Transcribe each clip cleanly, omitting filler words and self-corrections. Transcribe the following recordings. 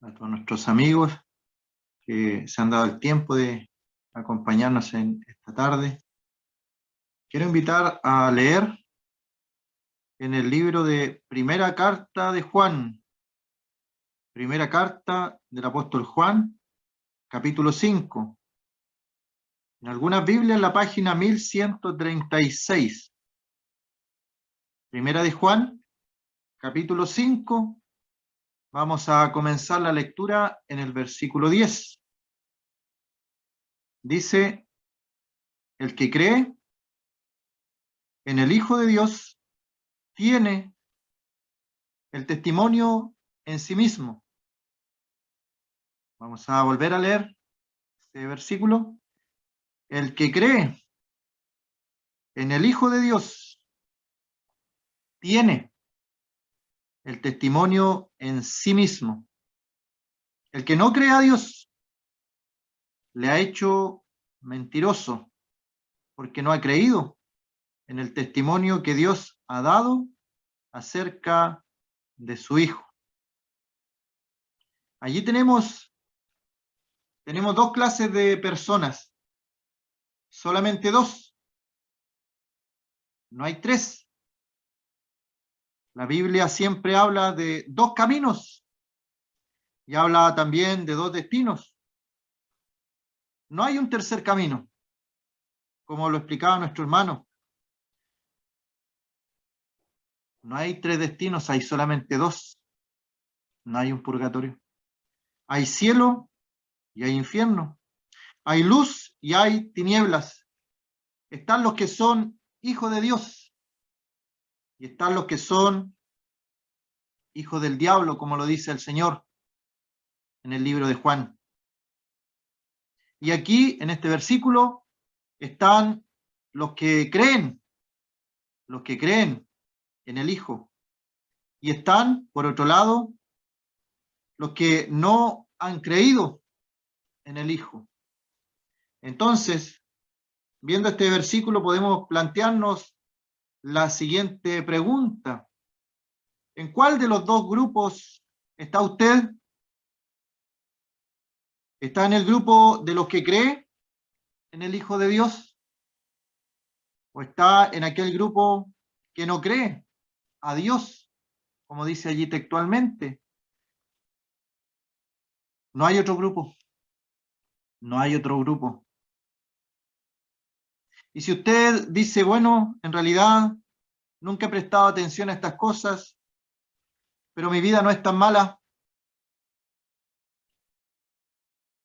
a todos nuestros amigos que se han dado el tiempo de acompañarnos en esta tarde. Quiero invitar a leer en el libro de Primera Carta de Juan, Primera Carta del Apóstol Juan, capítulo 5. En algunas Biblias, la página 1136. Primera de Juan, capítulo 5. Vamos a comenzar la lectura en el versículo 10. Dice: el que cree en el Hijo de Dios tiene el testimonio en sí mismo. Vamos a volver a leer este versículo. El que cree en el Hijo de Dios tiene el testimonio en sí mismo. El que no cree a Dios le ha hecho mentiroso, porque no ha creído en el testimonio que Dios ha dado acerca de su Hijo. Allí tenemos dos clases de personas, solamente dos, no hay tres. La Biblia siempre habla de dos caminos y habla también de dos destinos. No hay un tercer camino, como lo explicaba nuestro hermano. No hay tres destinos, hay solamente dos. No hay un purgatorio. Hay cielo y hay infierno. Hay luz y hay tinieblas. Están los que son hijos de Dios y están los que son hijos del diablo, como lo dice el Señor en el libro de Juan. Y aquí, en este versículo, están los que creen en el Hijo. Y están, por otro lado, los que no han creído en el Hijo. Entonces, viendo este versículo, podemos plantearnos la siguiente pregunta: ¿en cuál de los dos grupos está usted? ¿Está en el grupo de los que cree en el Hijo de Dios? ¿O está en aquel grupo que no cree a Dios, como dice allí textualmente? No hay otro grupo. No hay otro grupo. Y si usted dice, bueno, en realidad nunca he prestado atención a estas cosas, pero mi vida no es tan mala,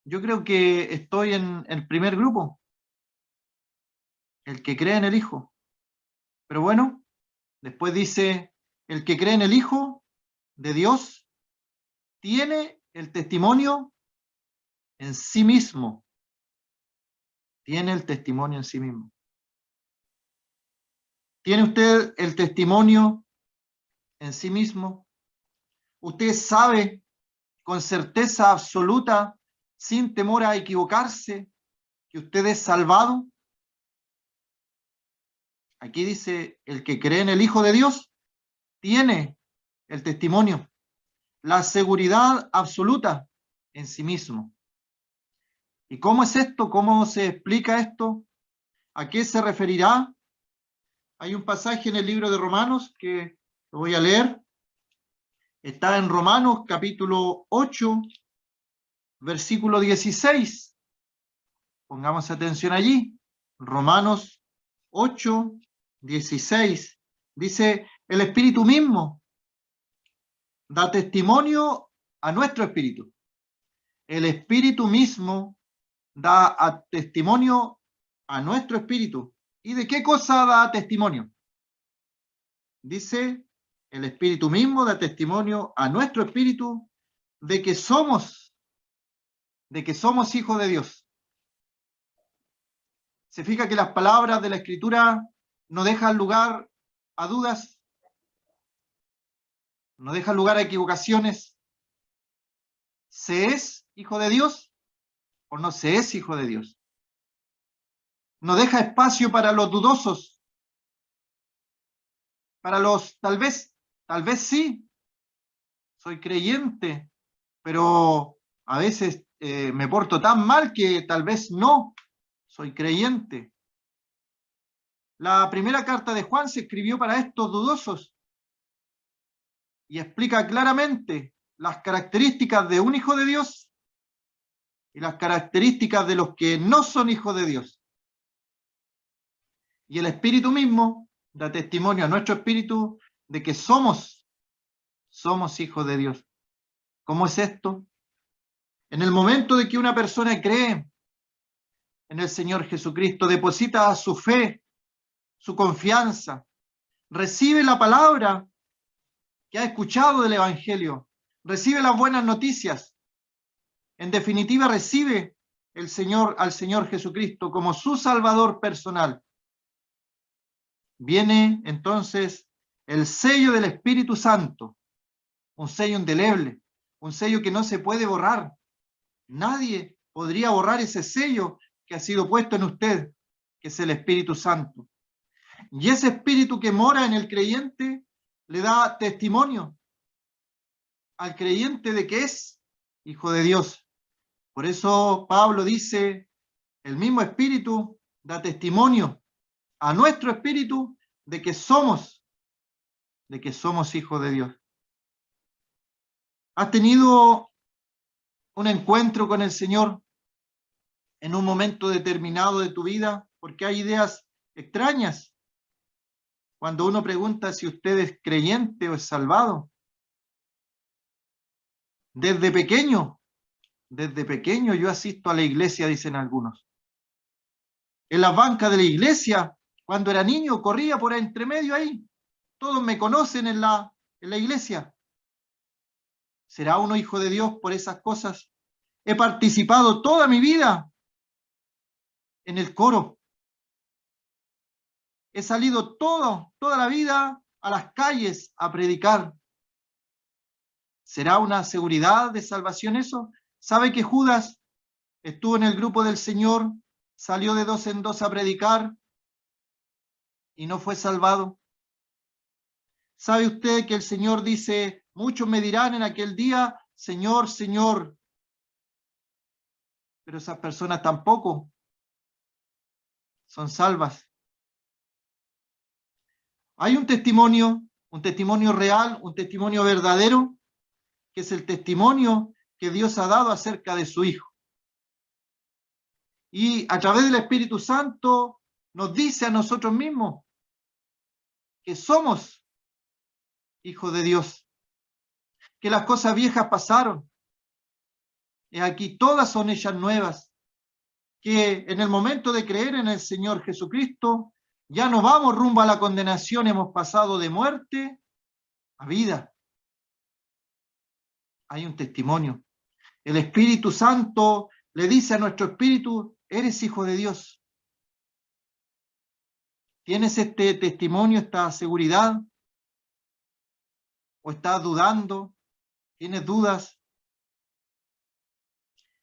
yo creo que estoy en el primer grupo, el que cree en el Hijo. Pero bueno, después dice, el que cree en el Hijo de Dios tiene el testimonio en sí mismo. Tiene el testimonio en sí mismo. ¿Tiene usted el testimonio en sí mismo? ¿Usted sabe con certeza absoluta, sin temor a equivocarse, que usted es salvado? Aquí dice, el que cree en el Hijo de Dios tiene el testimonio, la seguridad absoluta en sí mismo. ¿Y cómo es esto? ¿Cómo se explica esto? ¿A qué se referirá? Hay un pasaje en el libro de Romanos que lo voy a leer. Está en Romanos capítulo 8, versículo 16. Pongamos atención allí. Romanos 8, 16. Dice, el Espíritu mismo da testimonio a nuestro espíritu. El Espíritu mismo da testimonio a nuestro espíritu. ¿Y de qué cosa da testimonio? Dice, el Espíritu mismo da testimonio a nuestro espíritu de que somos hijos de Dios. Se fija que las palabras de la Escritura no dejan lugar a dudas, no dejan lugar a equivocaciones. ¿Se es hijo de Dios o no se es hijo de Dios? No deja espacio para los dudosos, para los tal vez sí, soy creyente, pero a veces me porto tan mal que tal vez no soy creyente. La primera carta de Juan se escribió para estos dudosos y explica claramente las características de un hijo de Dios y las características de los que no son hijos de Dios. Y el Espíritu mismo da testimonio a nuestro espíritu de que somos hijos de Dios. ¿Cómo es esto? En el momento de que una persona cree en el Señor Jesucristo, deposita su fe, su confianza, recibe la palabra que ha escuchado del Evangelio, recibe las buenas noticias, en definitiva recibe al Señor Jesucristo como su Salvador personal. Viene entonces el sello del Espíritu Santo, un sello indeleble, un sello que no se puede borrar. Nadie podría borrar ese sello que ha sido puesto en usted, que es el Espíritu Santo. Y ese Espíritu que mora en el creyente le da testimonio al creyente de que es hijo de Dios. Por eso Pablo dice, el mismo Espíritu da testimonio a nuestro espíritu de que somos hijos de Dios. ¿Has tenido un encuentro con el Señor en un momento determinado de tu vida? Porque hay ideas extrañas cuando uno pregunta si usted es creyente o es salvado. Desde pequeño yo asisto a la iglesia, dicen algunos. En las bancas de la iglesia, cuando era niño, corría por entre medio ahí. Todos me conocen en la iglesia. ¿Será uno hijo de Dios por esas cosas? He participado toda mi vida en el coro. He salido toda la vida a las calles a predicar. ¿Será una seguridad de salvación eso? ¿Sabe que Judas estuvo en el grupo del Señor, salió de dos en dos a predicar y no fue salvado? ¿Sabe usted que el Señor dice, muchos me dirán en aquel día, Señor, Señor? Pero esas personas tampoco son salvas. Hay un testimonio real, un testimonio verdadero, que es el testimonio que Dios ha dado acerca de su Hijo. Y a través del Espíritu Santo nos dice a nosotros mismos que somos hijos de Dios, que las cosas viejas pasaron, y aquí todas son ellas nuevas, que en el momento de creer en el Señor Jesucristo, ya no vamos rumbo a la condenación, hemos pasado de muerte a vida. Hay un testimonio. El Espíritu Santo le dice a nuestro espíritu, eres hijo de Dios. ¿Tienes este testimonio, esta seguridad? ¿O estás dudando? ¿Tienes dudas?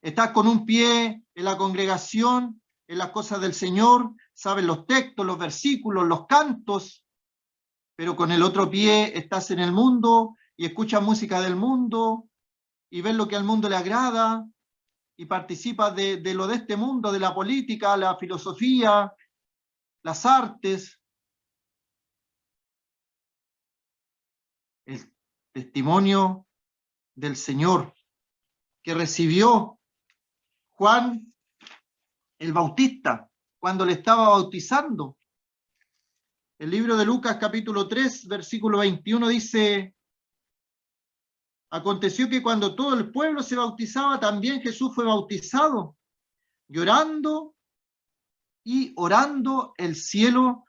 ¿Estás con un pie en la congregación, en las cosas del Señor? ¿Sabes los textos, los versículos, los cantos? Pero con el otro pie estás en el mundo y escuchas música del mundo y ves lo que al mundo le agrada y participas de lo de este mundo, de la política, la filosofía, las artes. El testimonio del Señor que recibió Juan el Bautista cuando le estaba bautizando. El libro de Lucas capítulo 3, versículo 21 dice, aconteció que cuando todo el pueblo se bautizaba, también Jesús fue bautizado. Llorando y orando, el cielo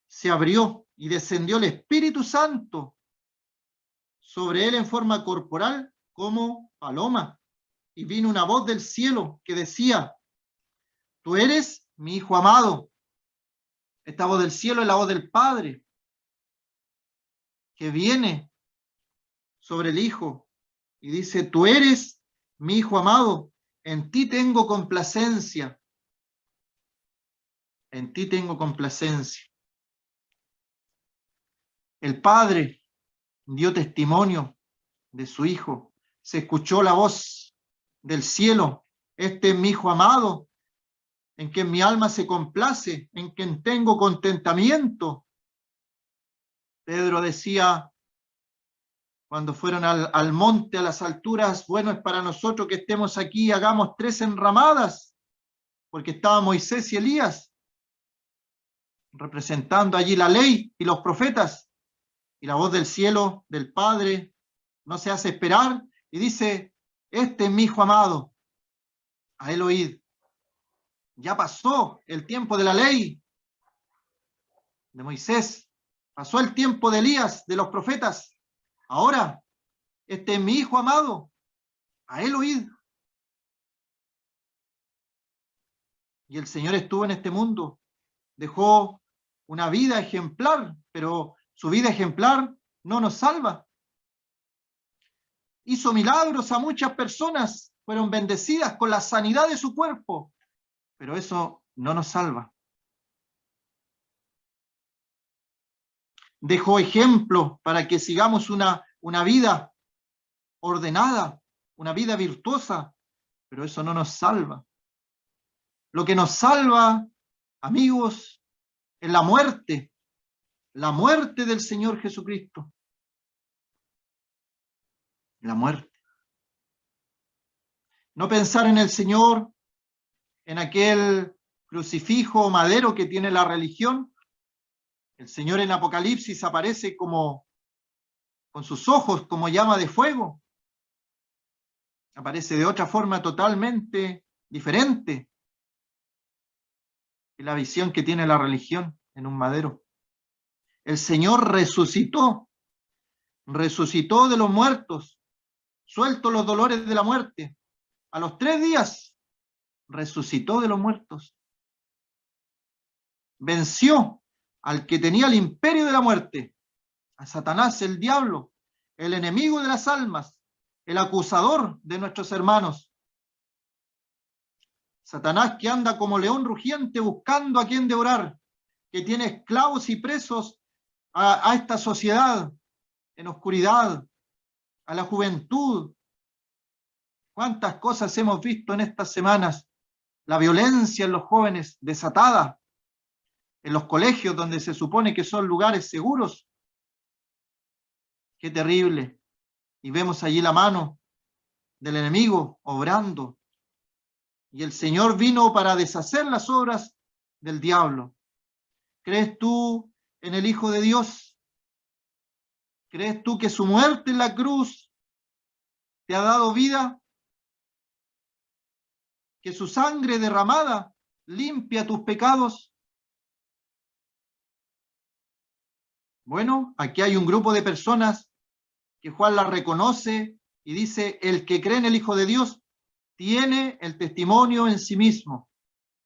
se abrió y descendió el Espíritu Santo sobre él en forma corporal como paloma. Y vino una voz del cielo que decía, tú eres mi Hijo amado. Esta voz del cielo es la voz del Padre que viene sobre el Hijo y dice, tú eres mi Hijo amado, en ti tengo complacencia. En ti tengo complacencia. El Padre dio testimonio de su Hijo se escuchó la voz del cielo: este es mi Hijo amado, en quien mi alma se complace, en quien tengo contentamiento. Pedro decía, cuando fueron al monte, a las alturas: bueno, es para nosotros que estemos aquí, hagamos 3 enramadas, porque estaban Moisés y Elías, representando allí la ley y los profetas, y la voz del cielo, del Padre, no se hace esperar, y dice: este es mi Hijo amado, a él oíd. Ya pasó el tiempo de la ley de Moisés, pasó el tiempo de Elías, de los profetas. Ahora, este es mi Hijo amado, a él oíd. Y el Señor estuvo en este mundo, dejó una vida ejemplar, pero su vida ejemplar no nos salva. Hizo milagros a muchas personas, fueron bendecidas con la sanidad de su cuerpo, pero eso no nos salva. Dejó ejemplos para que sigamos una vida ordenada, una vida virtuosa, pero eso no nos salva. Lo que nos salva, amigos, es la muerte del Señor Jesucristo. La muerte. No pensar en el Señor, en aquel crucifijo o madero que tiene la religión. El Señor en Apocalipsis aparece como con sus ojos como llama de fuego. Aparece de otra forma totalmente diferente que la visión que tiene la religión en un madero. El Señor resucitó de los muertos, suelto los dolores de la muerte. A los 3 días resucitó de los muertos. Venció al que tenía el imperio de la muerte, a Satanás, el diablo, el enemigo de las almas, el acusador de nuestros hermanos. Satanás, que anda como león rugiente buscando a quien devorar, que tiene esclavos y presos a esta sociedad en oscuridad, a la juventud. ¿Cuántas cosas hemos visto en estas semanas? La violencia en los jóvenes desatada, en los colegios donde se supone que son lugares seguros. Qué terrible. Y vemos allí la mano del enemigo obrando. Y el Señor vino para deshacer las obras del diablo. ¿Crees tú en el Hijo de Dios? ¿Crees tú que su muerte en la cruz te ha dado vida? ¿Que su sangre derramada limpia tus pecados? Bueno, aquí hay un grupo de personas que Juan las reconoce y dice: el que cree en el Hijo de Dios tiene el testimonio en sí mismo.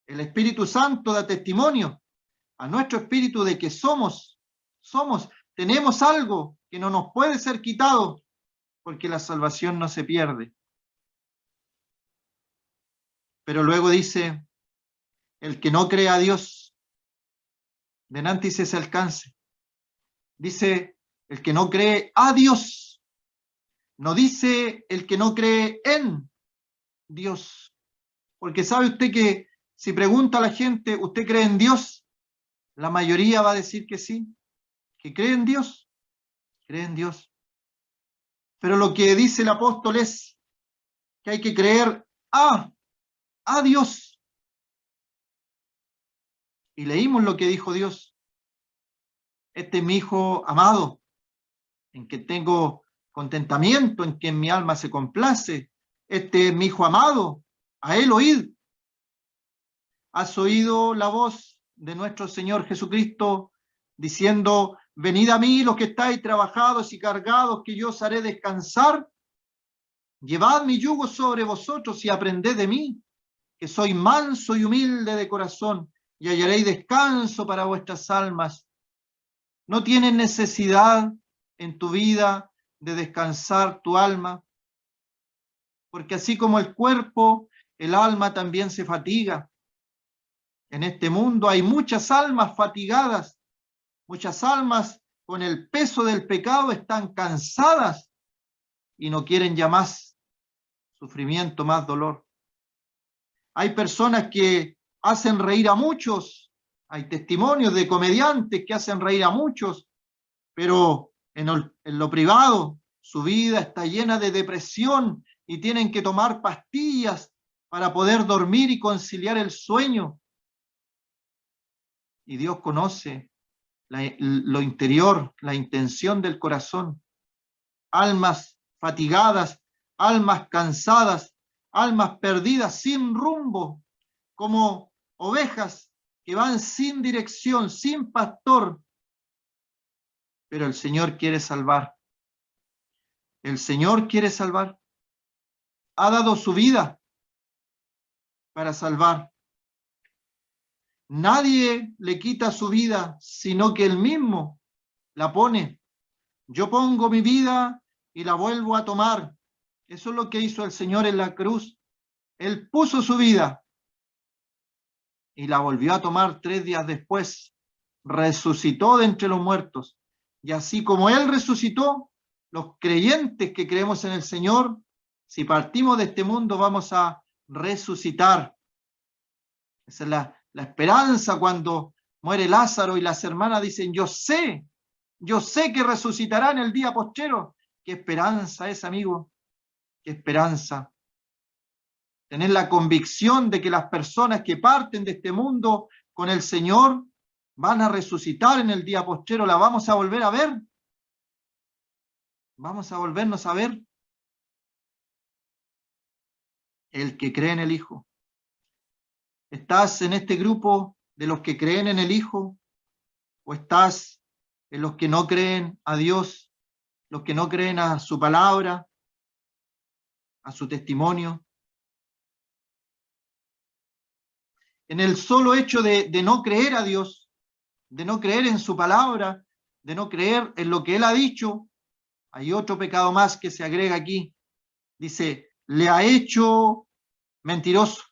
El Espíritu Santo da testimonio a nuestro espíritu de que tenemos algo que no nos puede ser quitado, porque la salvación no se pierde. Pero luego dice: el que no cree a Dios, denante dice ese alcance. Dice: el que no cree a Dios, no dice el que no cree en Dios. Porque sabe usted que si pregunta a la gente: ¿usted cree en Dios? La mayoría va a decir que sí, que cree en Dios, cree en Dios. Pero lo que dice el apóstol es que hay que creer a Dios. Y leímos lo que dijo Dios: este es mi Hijo amado, en que tengo contentamiento, en que mi alma se complace. Este es mi Hijo amado, a él oíd. ¿Has oído la voz de nuestro Señor Jesucristo diciendo: venid a mí los que estáis trabajados y cargados, que yo os haré descansar? Llevad mi yugo sobre vosotros y aprended de mí, que soy manso y humilde de corazón, y hallaréis descanso para vuestras almas. ¿No tienes necesidad en tu vida de descansar tu alma? Porque así como el cuerpo, el alma también se fatiga. En este mundo hay muchas almas fatigadas, muchas almas con el peso del pecado están cansadas y no quieren ya más. sufrimiento, más dolor. Hay personas que hacen reír a muchos, hay testimonios de comediantes que hacen reír a muchos, pero en lo privado su vida está llena de depresión y tienen que tomar pastillas para poder dormir y conciliar el sueño. Y Dios conoce lo interior, la intención del corazón. Almas fatigadas, almas cansadas, almas perdidas sin rumbo, como ovejas que van sin dirección, sin pastor. Pero el Señor quiere salvar. El Señor quiere salvar. Ha dado su vida para salvar. Nadie le quita su vida, sino que él mismo la pone. Yo pongo mi vida y la vuelvo a tomar. Eso es lo que hizo el Señor en la cruz. Él puso su vida y la volvió a tomar 3 días después. Resucitó de entre los muertos. Y así como Él resucitó, los creyentes que creemos en el Señor, si partimos de este mundo, vamos a resucitar. Esa es la esperanza cuando muere Lázaro y las hermanas dicen, yo sé que resucitará en el día postrero. Qué esperanza es, amigo, qué esperanza. Tener la convicción de que las personas que parten de este mundo con el Señor van a resucitar en el día postrero, la vamos a volver a ver. Vamos a volvernos a ver. El que cree en el Hijo. ¿Estás en este grupo de los que creen en el Hijo? ¿O estás en los que no creen a Dios, los que no creen a su palabra, a su testimonio? En el solo hecho de no creer a Dios, de no creer en su palabra, de no creer en lo que Él ha dicho, hay otro pecado más que se agrega aquí. Dice, le ha hecho mentiroso.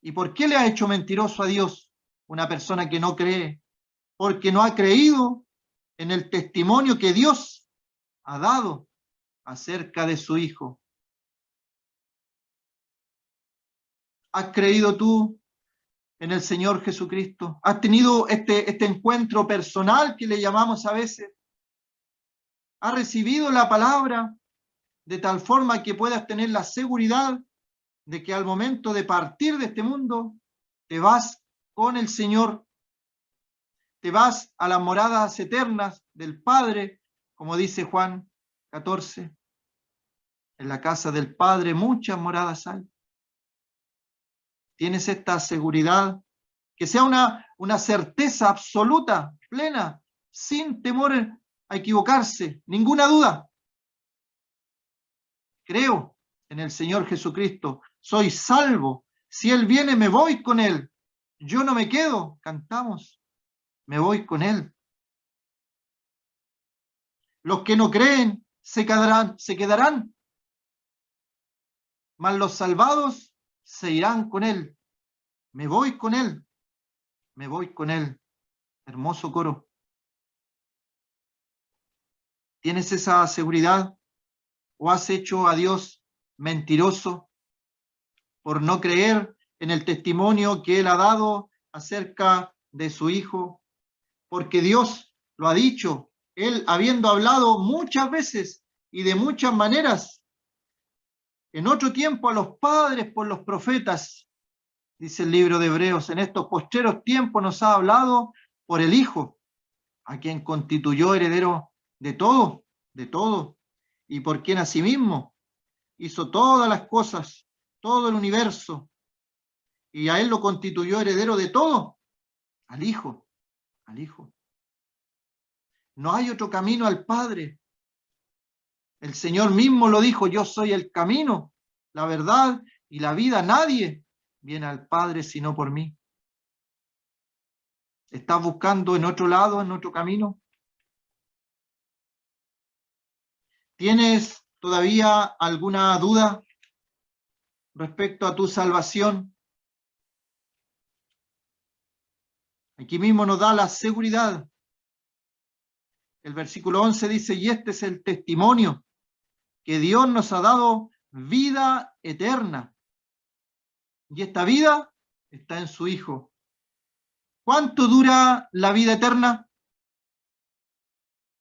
¿Y por qué le ha hecho mentiroso a Dios una persona que no cree? Porque no ha creído en el testimonio que Dios ha dado acerca de su Hijo. ¿Has creído tú en el Señor Jesucristo? ¿Has tenido este encuentro personal que le llamamos a veces? ¿Has recibido la palabra de tal forma que puedas tener la seguridad de que al momento de partir de este mundo te vas con el Señor, te vas a las moradas eternas del Padre, como dice Juan 14? En la casa del Padre muchas moradas hay. ¿Tienes esta seguridad? Que sea una certeza absoluta, plena, sin temor a equivocarse, ninguna duda. Creo en el Señor Jesucristo, soy salvo. Si Él viene, me voy con Él. Yo no me quedo, cantamos, me voy con Él. Los que no creen se quedarán, mas los salvados se irán con Él. Me voy con Él, me voy con Él. Hermoso coro. ¿Tienes esa seguridad? ¿O has hecho a Dios mentiroso por no creer en el testimonio que Él ha dado acerca de su Hijo? Porque Dios lo ha dicho, Él habiendo hablado muchas veces y de muchas maneras, en otro tiempo a los padres por los profetas, dice el libro de Hebreos, en estos postreros tiempos nos ha hablado por el Hijo, a quien constituyó heredero de todo, y por quien asimismo hizo todas las cosas, todo el universo, y a Él lo constituyó heredero de todo, al Hijo. No hay otro camino al Padre. El Señor mismo lo dijo, yo soy el camino, la verdad y la vida. Nadie viene al Padre sino por mí. ¿Estás buscando en otro lado, en otro camino? ¿Tienes todavía alguna duda respecto a tu salvación? Aquí mismo nos da la seguridad. El versículo 11 dice, y este es el testimonio que Dios nos ha dado vida eterna. Y esta vida está en su Hijo. ¿Cuánto dura la vida eterna?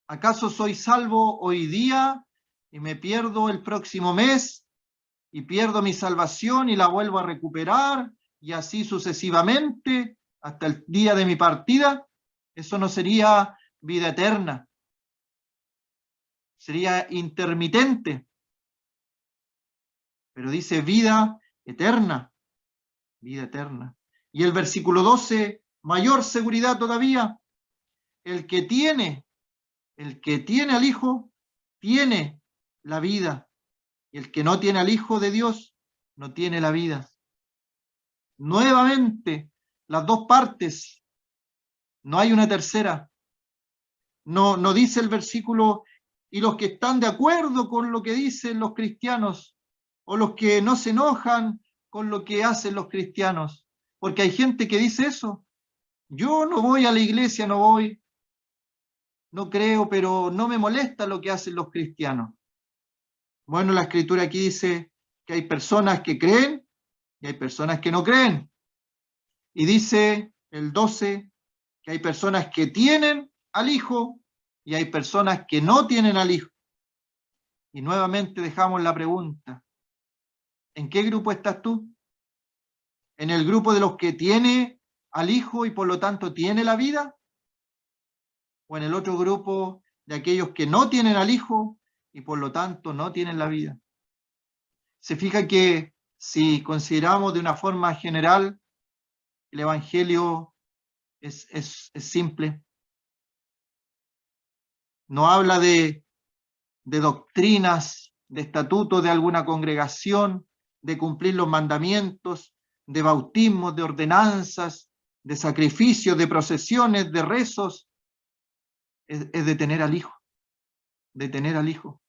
¿Acaso soy salvo hoy día y me pierdo el próximo mes y pierdo mi salvación y la vuelvo a recuperar y así sucesivamente hasta el día de mi partida? Eso no sería vida eterna. Sería intermitente. Pero dice vida eterna. Vida eterna. Y el versículo 12, mayor seguridad todavía. El que tiene al Hijo, tiene la vida. Y el que no tiene al Hijo de Dios, no tiene la vida. Nuevamente, las dos partes. No hay una tercera. No dice el versículo, y los que están de acuerdo con lo que dicen los cristianos, o los que no se enojan con lo que hacen los cristianos. Porque hay gente que dice eso. Yo no voy a la iglesia, no creo, pero no me molesta lo que hacen los cristianos. Bueno, la escritura aquí dice que hay personas que creen y hay personas que no creen. Y dice el 12 que hay personas que tienen al Hijo y hay personas que no tienen al Hijo. Y nuevamente dejamos la pregunta, ¿en qué grupo estás tú? ¿En el grupo de los que tiene al Hijo y por lo tanto tiene la vida? ¿O en el otro grupo de aquellos que no tienen al Hijo y por lo tanto no tienen la vida? Se fija que si consideramos de una forma general, el Evangelio es simple. No habla de doctrinas, de estatutos de alguna congregación, de cumplir los mandamientos, de bautismos, de ordenanzas, de sacrificios, de procesiones, de rezos. Es de tener al Hijo, de tener al Hijo.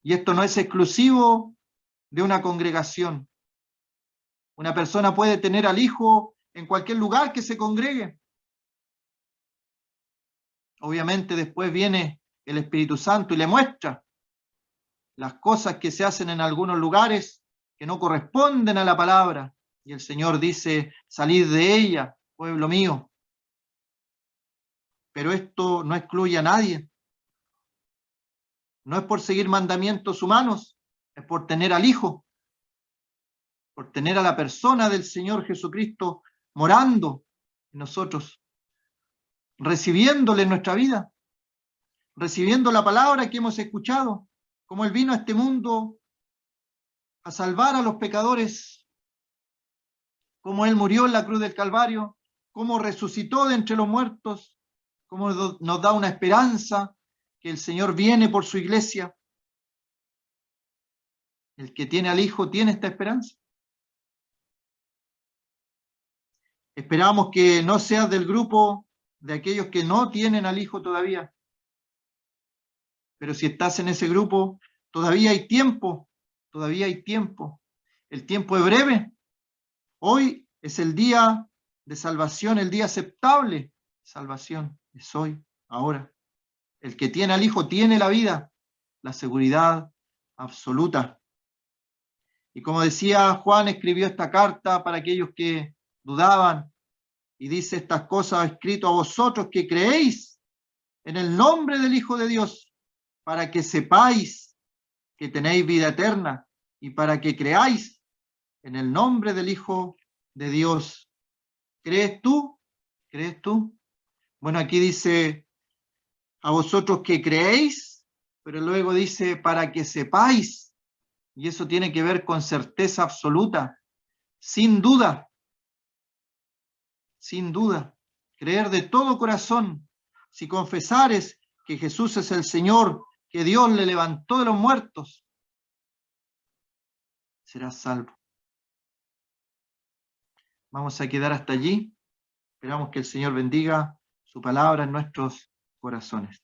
Y esto no es exclusivo de una congregación. Una persona puede tener al Hijo en cualquier lugar que se congregue. Obviamente después viene el Espíritu Santo y le muestra las cosas que se hacen en algunos lugares que no corresponden a la palabra. Y el Señor dice, salid de ella, pueblo mío. Pero esto no excluye a nadie. No es por seguir mandamientos humanos, es por tener al Hijo, por tener a la persona del Señor Jesucristo morando en nosotros, recibiéndole en nuestra vida, recibiendo la palabra que hemos escuchado, como Él vino a este mundo a salvar a los pecadores, como Él murió en la cruz del Calvario, como resucitó de entre los muertos, como nos da una esperanza que el Señor viene por su iglesia. El que tiene al Hijo tiene esta esperanza. Esperamos que no seas del grupo de aquellos que no tienen al Hijo todavía. Pero si estás en ese grupo, todavía hay tiempo, todavía hay tiempo. El tiempo es breve. Hoy es el día de salvación, el día aceptable. Salvación es hoy, ahora. El que tiene al Hijo tiene la vida, la seguridad absoluta. Y como decía, Juan escribió esta carta para aquellos que dudaban y dice estas cosas escrito a vosotros que creéis en el nombre del Hijo de Dios, para que sepáis que tenéis vida eterna y para que creáis en el nombre del Hijo de Dios. ¿Crees tú? ¿Crees tú? Bueno, aquí dice a vosotros que creéis, pero luego dice para que sepáis. Y eso tiene que ver con certeza absoluta, sin duda, sin duda. Creer de todo corazón. Si confesares que Jesús es el Señor, que Dios le levantó de los muertos, serás salvo. Vamos a quedar hasta allí. Esperamos que el Señor bendiga su palabra en nuestros corazones.